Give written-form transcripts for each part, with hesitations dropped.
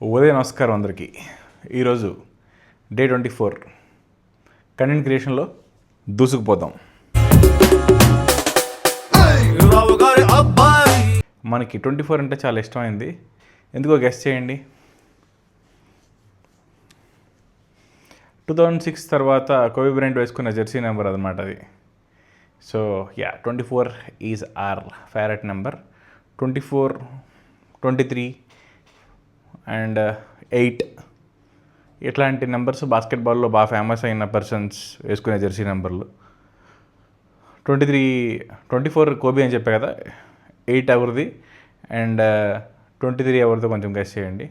ఉదయం నమస్కారం అందరికీ. ఈరోజు డే 24 కంటెంట్ క్రియేషన్లో దూసుకుపోతాం. మనకి 24 అంటే చాలా ఇష్టమైంది. ఎందుకో గెస్ చేయండి. 2006 తర్వాత కోబీ బ్రైంట్ వేసుకున్న జెర్సీ నెంబర్ అన్నమాట అది. So 24 is our favourite number. 24, 23 and 8 ఇట్లాంటి నెంబర్స్ బాస్కెట్బాల్లో బాగా ఫేమస్ అయిన పర్సన్స్ వేసుకునే జెర్సీ నెంబర్లు. 24 కోబీ అని చెప్పా కదా, 8 ఎవరిది అండ్ 23 ఎవరిదో కొంచెం గెస్ చేయండి.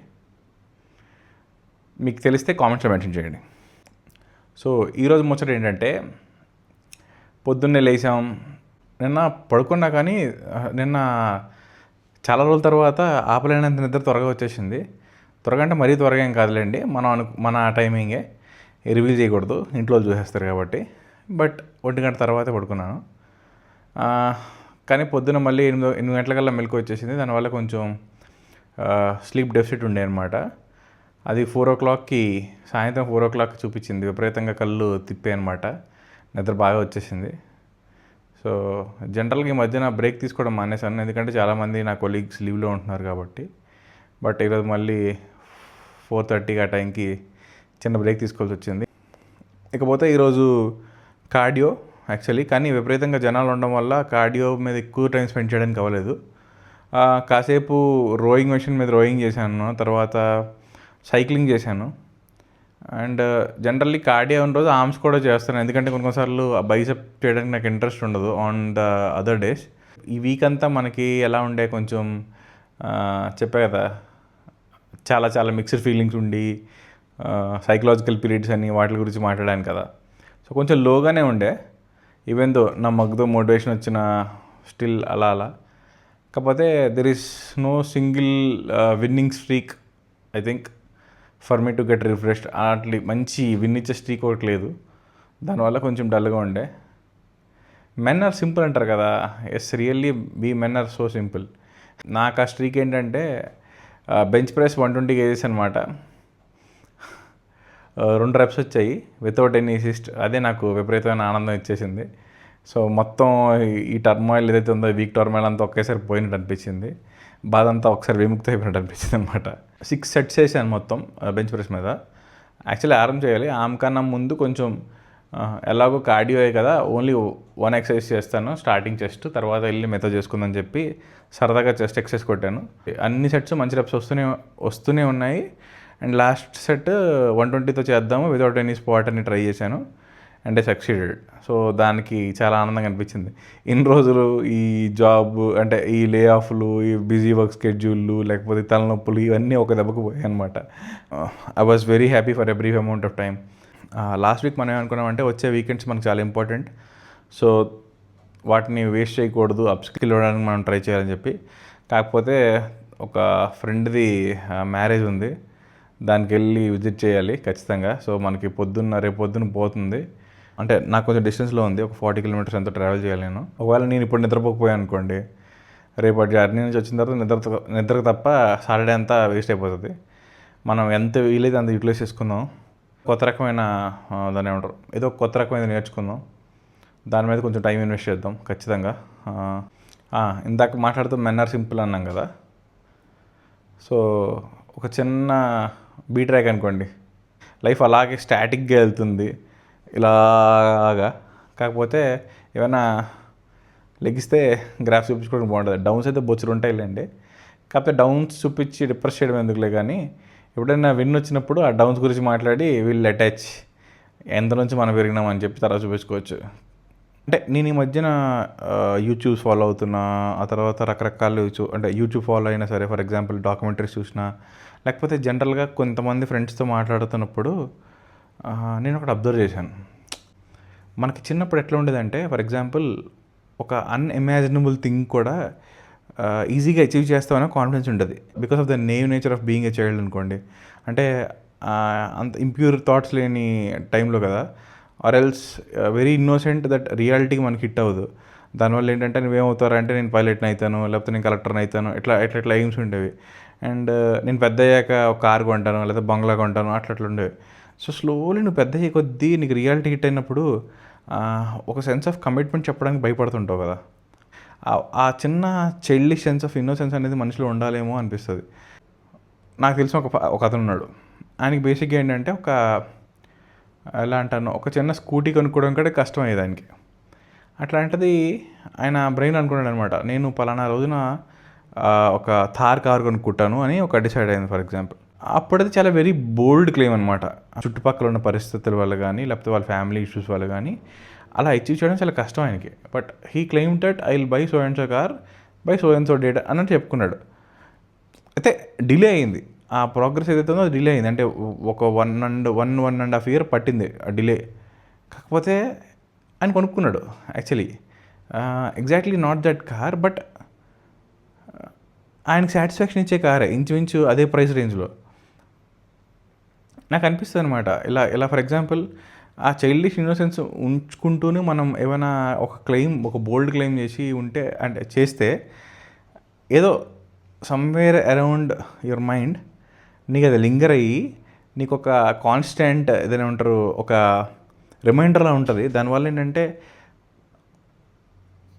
మీకు తెలిస్తే కామెంట్స్లో మెన్షన్ చేయండి. సో ఈరోజు ముచ్చట ఏంటంటే, పొద్దున్నే లేచాం. నిన్న పడుకున్నా కానీ నిన్న చాలా రోజుల తర్వాత ఆపలేనంత నిద్ర త్వరగా వచ్చేసింది. త్వరగా అంటే మరీ త్వరగా ఏం కాదులేండి, మన టైమింగే, రివీల్ చేయకూడదు, ఇంట్లో చూసేస్తారు కాబట్టి. బట్ 1 గంట తర్వాతే పడుకున్నాను. కానీ పొద్దున్న మళ్ళీ 8 గంటలకల్లా మెలకు వచ్చేసింది. దానివల్ల కొంచెం స్లీప్ డెఫిసిట్ ఉండే అనమాట. అది 4 o'clockకి, సాయంత్రం 4 o'clock చూపించింది. విపరీతంగా కళ్ళు తిప్పే అనమాట, నిద్ర బాగా వచ్చేసింది. సో జనరల్గా ఈ మధ్యన బ్రేక్ తీసుకోవడం మానేశాను, ఎందుకంటే చాలామంది నా కొలీగ్స్ లీవ్లో ఉంటున్నారు కాబట్టి. బట్ ఈరోజు మళ్ళీ 4:30 ఆ టైంకి చిన్న బ్రేక్ తీసుకోవాల్సి వచ్చింది. ఇకపోతే ఈరోజు కార్డియో యాక్చువల్లీ, కానీ విపరీతంగా జనాలు ఉండడం వల్ల కార్డియో మీద ఎక్కువ టైం స్పెండ్ చేయడానికి అవ్వలేదు. కాసేపు రోయింగ్ మెషిన్ మీద రోయింగ్ చేశాను, తర్వాత సైక్లింగ్ చేశాను. అండ్ జనరల్లీ కార్డియో ఉన్న రోజు ఆర్మ్స్ కూడా చేస్తాను, ఎందుకంటే కొన్నిసార్లు బైసెప్ చేయడానికి నాకు ఇంట్రెస్ట్ ఉండదు ఆన్ ద అదర్ డేస్. ఈ వీక్ అంతా మనకి ఎలా ఉండే, కొంచెం చెప్పా కదా, చాలా చాలా మిక్స్డ్ ఫీలింగ్స్ ఉండి, సైకలాజికల్ పీరియడ్స్ అని వాటి గురించి మాట్లాడాను కదా. సో కొంచెం లోగానే ఉండే, ఈవెన్ దో నా మగ్దో మోటివేషన్ వచ్చిన స్టిల్ అలా. కాకపోతే there is no single winning streak I think for me to get refreshed. అట్లా మంచి విన్ ఇచ్చే స్ట్రీక్ ఒకటి లేదు, దానివల్ల కొంచెం డల్గా ఉండే. మెన్ ఆర్ సింపుల్ అంటారు కదా. Yes, really be men are so simple. నాకు ఆ స్ట్రీక్ ఏంటంటే, బెంచ్ ప్రెస్ 120 kgs అనమాట. 2 reps వచ్చాయి వితౌట్ ఎనీ అసిస్ట్. అదే నాకు విపరీతమైన ఆనందం ఇచ్చేసింది. సో మొత్తం ఈ టర్మాయిల్ ఏదైతే ఉందో, వీక్ టర్మాయిల్ అంతా ఒకేసారి పోయినట్టు అనిపించింది. బాధ అంతా ఒకసారి విముక్తి అయిపోయినట్టు అనిపించింది అనమాట. 6 sets చేశాను మొత్తం బెంచ్ ప్రెస్ మీద. యాక్చువల్లీ ఆర్మ్ చేయాలి, ఆర్మ్ కన్నా ముందు కొంచెం ఎలాగో కార్డియో కదా, ఓన్లీ 1 exercise చేస్తాను, స్టార్టింగ్ చెస్ట్, తర్వాత వెళ్ళి మెథడ్ చేసుకుందని చెప్పి సరదాగా చెస్ట్ ఎక్సర్సైజ్ కొట్టాను. అన్ని సెట్స్ మంచి రెప్స్ వస్తూనే ఉన్నాయి. అండ్ లాస్ట్ సెట్ 120తో చేద్దాము వితౌట్ ఎనీ స్పాట్ అని ట్రై చేశాను, అండ్ సక్సీడెడ్. సో దానికి చాలా ఆనందంగా అనిపించింది. ఇన్ని రోజులు ఈ జాబ్ అంటే ఈ లే ఆఫ్లు, ఈ బిజీ వర్క్ స్కెడ్యూళ్ళు, లేకపోతే తలనొప్పులు, ఇవన్నీ ఒక దెబ్బకు పోయాయి అనమాట. I was very happy for a brief amount of time. Last week మనం ఏమనుకున్నామంటే, వచ్చే వీకెండ్స్ మనకు చాలా ఇంపార్టెంట్, సో వాటిని వేస్ట్ చేయకూడదు, అప్స్కిల్ ఇవ్వడానికి మనం ట్రై చేయాలని చెప్పి. కాకపోతే ఒక ఫ్రెండ్ది మ్యారేజ్ ఉంది, దానికి వెళ్ళి విజిట్ చేయాలి ఖచ్చితంగా. సో మనకి రేపు పొద్దున్న పోతుంది, అంటే నాకు కొంచెం డిస్టెన్స్లో ఉంది, ఒక 40 kilometers ఎంతో ట్రావెల్ చేయాలి నేను. ఒకవేళ నేను ఇప్పుడు నిద్రపోకపోయాను అనుకోండి, రేపు జర్నీ నుంచి వచ్చిన తర్వాత నిద్రకు తప్ప సాటర్డే అంతా వేస్ట్ అయిపోతుంది. మనం ఎంత వీలైతే అంత యూటిలైజ్ చేసుకుందాం. కొత్త రకమైన దాన్ని ఏమంటారు, ఏదో కొత్త రకమైన నేర్చుకుందాం, దాని మీద కొంచెం టైం ఇన్వెస్ట్ చేద్దాం ఖచ్చితంగా. ఇందాక మాట్లాడుతూ మెన్ ఆర్ సింపుల్ అన్నాం కదా. సో ఒక చిన్న బీ ట్రాక్ అనుకోండి, లైఫ్ అలాగే స్టాటిక్గా వెళ్తుంది ఇలాగా. కాకపోతే ఏమైనా లెగిస్తే గ్రాఫ్స్ చూపించుకోవడం బాగుంటుంది. డౌన్స్ అయితే బొచ్చులు ఉంటాయిలేండి, కాకపోతే డౌన్స్ చూపించి డిప్రెస్ చేయడం ఎందుకులే. కానీ ఎప్పుడైనా విన్ వచ్చినప్పుడు ఆ డౌన్స్ గురించి మాట్లాడి వీళ్ళు అటాచ్ ఎంత నుంచి మనం పెరిగినామని చెప్పి తర్వాత చూపించుకోవచ్చు. అంటే నేను ఈ మధ్యన యూట్యూబ్ ఫాలో అవుతున్నా, ఆ తర్వాత రకరకాల అంటే యూట్యూబ్ ఫాలో అయినా సరే, ఫర్ ఎగ్జాంపుల్ డాక్యుమెంటరీస్ చూసినా, లేకపోతే జనరల్గా కొంతమంది ఫ్రెండ్స్తో మాట్లాడుతున్నప్పుడు నేను ఒకటి అబ్జర్వ్ చేశాను. మనకి చిన్నప్పుడు ఎట్లా ఉండేదంటే, ఫర్ ఎగ్జాంపుల్ ఒక అన్ఇమాజినబుల్ థింగ్ కూడా ఈజీగా అచీవ్ చేస్తామనే కాన్ఫిడెన్స్ ఉంటుంది, because of the nature of being a child అనుకోండి. అంటే అంత ఇంప్యూర్ థాట్స్ లేని టైంలో కదా, or else very innocent that రియాలిటీకి మనకి హిట్ అవ్వదు. దానివల్ల ఏంటంటే నువ్వేమవుతారంటే, నేను పైలట్ని అవుతాను, లేకపోతే నేను కలెక్టర్ని అవుతాను, ఇట్లా ఎయిమ్స్ ఉండేవి. అండ్ నేను పెద్ద అయ్యాక ఒక కారు కొంటాను లేదా బంగ్లా కొంటాను అట్లా ఉండేవి. సో స్లోలీ నువ్వు పెద్ద అయ్యే కొద్దీ నీకు రియాలిటీ హిట్ అయినప్పుడు ఒక సెన్స్ ఆఫ్ కమిట్మెంట్ చెప్పడానికి భయపడుతుంటావు కదా. ఆ చిన్న చైల్డిష్ సెన్స్ ఆఫ్ ఇన్నోసెన్స్ అనేది మనిషిలో ఉండాలేమో అనిపిస్తుంది. నాకు తెలిసిన ఒక అతను ఉన్నాడు. ఆయనకి బేసిక్గా ఏంటంటే ఎలా అంటాను, ఒక చిన్న స్కూటీ కొనుక్కోవడం కూడా కష్టం అయ్యేది ఆయనకి. అట్లాంటిది ఆయన బ్రెయిన్ అనుకున్నాడు అనమాట, నేను పలానా రోజున ఒక థార్ కార్ కొనుక్కుంటాను అని ఒక డిసైడ్ అయింది ఫర్ ఎగ్జాంపుల్. అప్పుడది చాలా వెరీ బోల్డ్ క్లెయిమ్ అనమాట. చుట్టుపక్కల ఉన్న పరిస్థితుల వల్ల కానీ లేకపోతే వాళ్ళ ఫ్యామిలీ ఇష్యూస్ వల్ల కానీ అలా అచీవ్ చేయడం చాలా కష్టం ఆయనకి. But he claim that I will buy so and so car by so and so date అన్నట్టు చెప్పుకున్నాడు. అయితే డిలే అయింది, ఆ ప్రోగ్రెస్ ఏదైతే ఉందో అది డిలే అయింది. అంటే ఒక 1.5 year పట్టింది ఆ డిలే. కాకపోతే ఆయన కొనుక్కున్నాడు actually. Exactly not that car, but ఆయనకు సాటిస్ఫాక్షన్ ఇచ్చే కారే, ఇంచుమించు అదే ప్రైస్ రేంజ్లో. నాకు అనిపిస్తుంది అనమాట, ఇలా ఫర్ ఎగ్జాంపుల్ ఆ చైల్డిష్ ఇన్నోసెన్స్ ఉంచుకుంటూనే మనం ఏమైనా ఒక బోల్డ్ క్లెయిమ్ చేసి ఉంటే అంటే చేస్తే ఏదో సమ్వేర్ అరౌండ్ యువర్ మైండ్ నీకు అది లింగర్ అయ్యి నీకు ఒక కాన్స్టెంట్ ఏదైనా ఉంటారు, ఒక రిమైండర్లా ఉంటుంది. దానివల్ల ఏంటంటే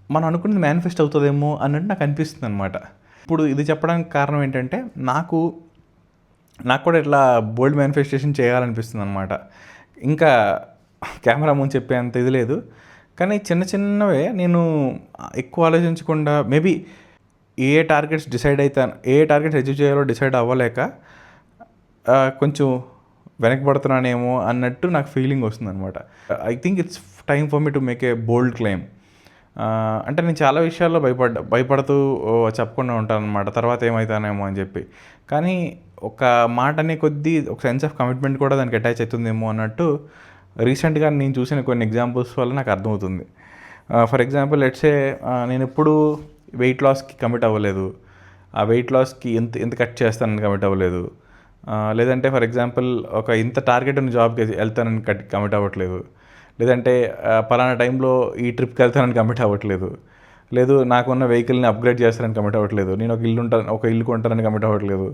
మనం అనుకున్నది మేనిఫెస్ట్ అవుతుందేమో అన్నట్టు నాకు అనిపిస్తుంది అనమాట. ఇప్పుడు ఇది చెప్పడానికి కారణం ఏంటంటే నాకు కూడా ఇట్లా బోల్డ్ మేనిఫెస్టేషన్ చేయాలనిపిస్తుంది అనమాట. ఇంకా కెమెరా ముందు చెప్పేంత ఇది లేదు, కానీ చిన్న చిన్నవే నేను ఎక్కువ ఆలోచించకుండా మేబీ ఏ టార్గెట్స్ అచీవ్ చేయాలో డిసైడ్ అవ్వలేక కొంచెం వెనకబడుతున్నానేమో అన్నట్టు నాకు ఫీలింగ్ వస్తుంది అనమాట. I think it's time for me to make a bold claim. అంటే నేను చాలా విషయాల్లో భయపడుతూ చెప్పకుండా ఉంటాను అనమాట, తర్వాత ఏమవుతానేమో అని చెప్పి. కానీ ఒక మాట అనే కొద్దీ ఒక సెన్స్ ఆఫ్ కమిట్మెంట్ కూడా దానికి అటాచ్ అవుతుందేమో అన్నట్టు రీసెంట్గా నేను చూసిన కొన్ని ఎగ్జాంపుల్స్ వల్ల నాకు అర్థమవుతుంది. ఫర్ ఎగ్జాంపుల్ లెట్సే నేను ఎప్పుడు వెయిట్ లాస్కి కమిట్ అవ్వలేదు, ఆ వెయిట్ లాస్కి ఎంత కట్ చేస్తానని కమిట్ అవ్వలేదు. లేదంటే ఫర్ ఎగ్జాంపుల్ ఇంత టార్గెట్ ఉన్న జాబ్కి వెళ్తానని కమిట్ అవ్వట్లేదు. లేదంటే పలానా టైంలో ఈ ట్రిప్కి వెళ్తానని కమిట్ అవ్వట్లేదు. లేదు నాకున్న వెహికల్ని అప్గ్రేడ్ చేస్తానని కమిట్ అవ్వట్లేదు. నేను ఒక ఇల్లు కొంటానని కమిట్ అవ్వట్లేదు.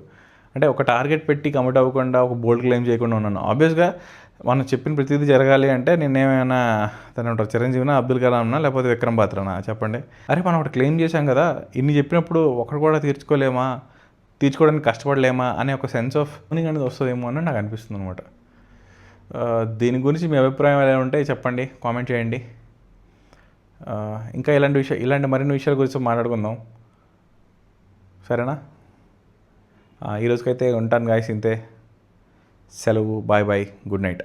అంటే ఒక టార్గెట్ పెట్టి కమిట్ అవ్వకుండా ఒక బోల్డ్ క్లెయిమ్ చేయకుండా ఉన్నాను. ఆబ్వియస్గా మనం చెప్పిన ప్రతిదీ జరగాలి అంటే నేనేమైనా ఉంటారు చిరంజీవినా, అబ్దుల్ కలాంనా, లేకపోతే విక్రమ్ బాత్రానా చెప్పండి. అరే మనం ఒకటి క్లెయిమ్ చేశాం కదా, ఇన్ని చెప్పినప్పుడు ఒకటి కూడా తీర్చుకోవడానికి కష్టపడలేమా అనే ఒక సెన్స్ ఆఫ్ మీనింగ్ అనేది వస్తుందేమో అని నాకు అనిపిస్తుంది అనమాట. దీని గురించి మీ అభిప్రాయం ఎలా ఉంటే చెప్పండి, కామెంట్ చేయండి. ఇంకా ఇలాంటి మరిన్ని విషయాల గురించి మాట్లాడుకుందాం, సరేనా? ఈరోజుకైతే ఉంటాను గాయ్స్, ఇంతే. సెలవు, బాయ్ బాయ్, గుడ్ నైట్.